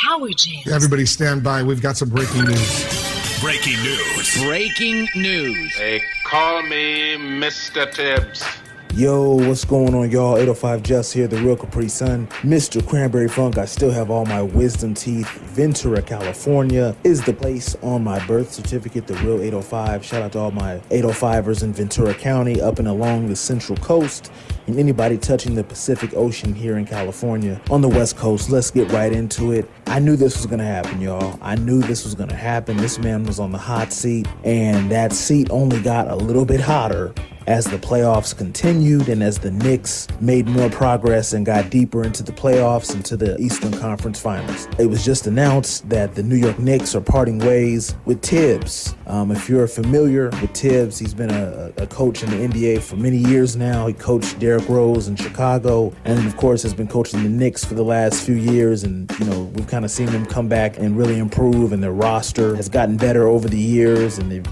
Power Jams. Everybody stand by. We've got some breaking news. Breaking news. Breaking news. They call me Mr. Tibbs. Yo, what's going on, y'all? 805 Just here, the real Capri Sun. Mr. Cranberry Funk, I still have all my wisdom teeth. Ventura, California is the place on my birth certificate, the real 805. Shout out to all my 805ers in Ventura County, up and along the Central Coast, and anybody touching the Pacific Ocean here in California. On the West Coast, let's get right into it. I knew this was going to happen, y'all. I knew this was going to happen. This man was on the hot seat, and that seat only got a little bit hotter as the playoffs continued and as the Knicks made more progress and got deeper into the playoffs, into the Eastern Conference Finals. It was just announced that the New York Knicks are parting ways with Tibbs. If you're familiar with Tibbs, he's been a coach in the NBA for many years now. He coached Derrick Rose in Chicago, and of course has been coaching the Knicks for the last few years. And, we've kind of seen them come back and really improve, and their roster has gotten better over the years. And they've,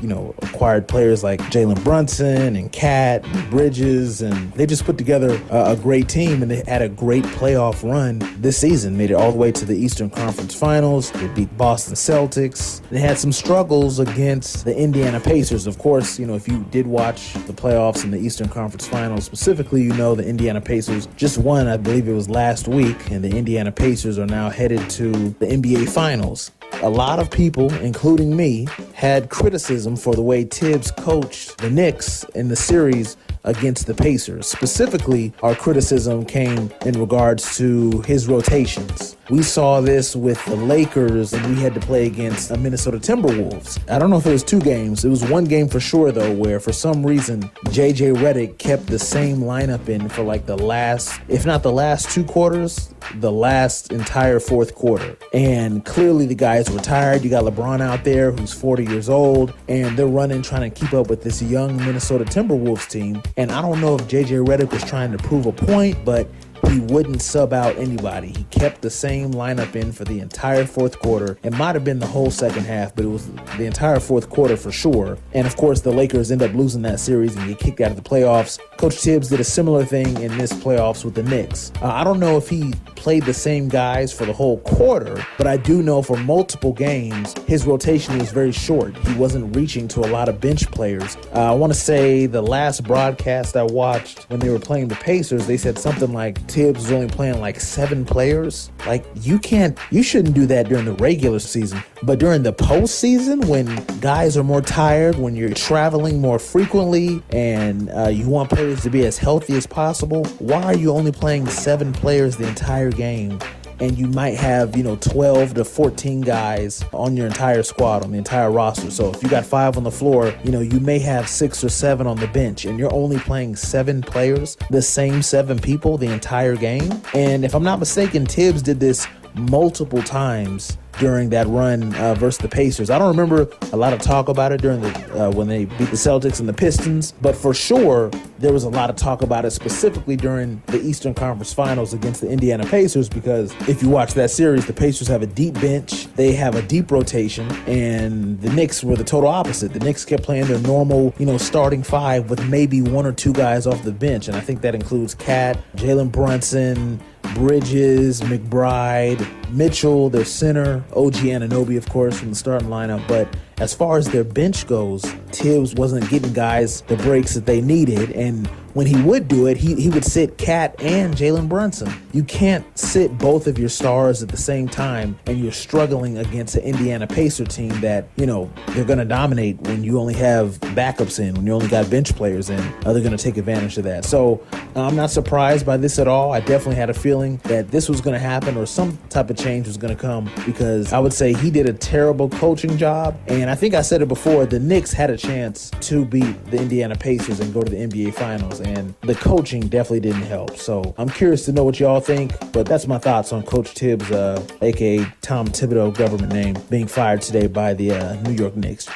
acquired players like Jalen Brunson and Cat and Bridges, and they just put together a great team, and they had a great playoff run this season. Made it all the way to the Eastern Conference Finals. They beat Boston Celtics. They had some struggles against the Indiana Pacers. Of course, if you did watch the playoffs in the Eastern Conference Finals specifically, the Indiana Pacers just won, I believe it was last week, and the Indiana Pacers are now headed to the NBA Finals. A lot of people, including me, had criticism for the way Tibbs coached the Knicks in the series against the Pacers. Specifically, our criticism came in regards to his rotations. We saw this with the Lakers, and we had to play against the Minnesota Timberwolves. I don't know if it was 2 games. It was 1 game for sure, though, where for some reason, J.J. Redick kept the same lineup in for like the last, if not the last 2 quarters, the last entire 4th quarter. And clearly the guys were tired. You got LeBron out there who's 40 years old, and they're running, trying to keep up with this young Minnesota Timberwolves team. And I don't know if J.J. Redick was trying to prove a point, but he wouldn't sub out anybody. He kept the same lineup in for the entire 4th quarter. It might have been the whole second half, but it was the entire 4th quarter for sure. And of course, the Lakers end up losing that series and get kicked out of the playoffs. Coach Tibbs did a similar thing in this playoffs with the Knicks. I don't know if he played the same guys for the whole quarter, but I do know for multiple games, his rotation was very short. He wasn't reaching to a lot of bench players. I want to say the last broadcast I watched when they were playing the Pacers, they said something like Tibbs was only playing like 7 players. Like, you shouldn't do that during the regular season. But during the postseason, when guys are more tired, when you're traveling more frequently, and you want players to be as healthy as possible, why are you only playing 7 players the entire game? And you might have, 12 to 14 guys on your entire squad, on the entire roster. So if you got 5 on the floor, you may have 6 or 7 on the bench, and you're only playing 7 players, the same 7 people the entire game. And if I'm not mistaken, Tibbs did this multiple times during that run versus the Pacers. I don't remember a lot of talk about it during the when they beat the Celtics and the Pistons, but for sure there was a lot of talk about it specifically during the Eastern Conference Finals against the Indiana Pacers, because if you watch that series, the Pacers have a deep bench, they have a deep rotation, and the Knicks were the total opposite. The Knicks kept playing their normal, starting 5 with maybe 1 or 2 guys off the bench, and I think that includes Cat, Jalen Brunson, Bridges, McBride, Mitchell, their center, OG Anunoby, of course, from the starting lineup. But as far as their bench goes, Tibbs wasn't getting guys the breaks that they needed. And when he would do it, he would sit Cat and Jalen Brunson. You can't sit both of your stars at the same time, and you're struggling against an Indiana Pacer team that, they're going to dominate when you only have backups in, when you only got bench players in. They're going to take advantage of that. So I'm not surprised by this at all. I definitely had a feeling that this was going to happen, or some type of change was going to come, because I would say he did a terrible coaching job. And I think I said it before, the Knicks had a chance to beat the Indiana Pacers and go to the NBA Finals, and the coaching definitely didn't help. So I'm curious to know what y'all think, but that's my thoughts on Coach Tibbs, aka Tom Thibodeau, government name, being fired today by the New York Knicks.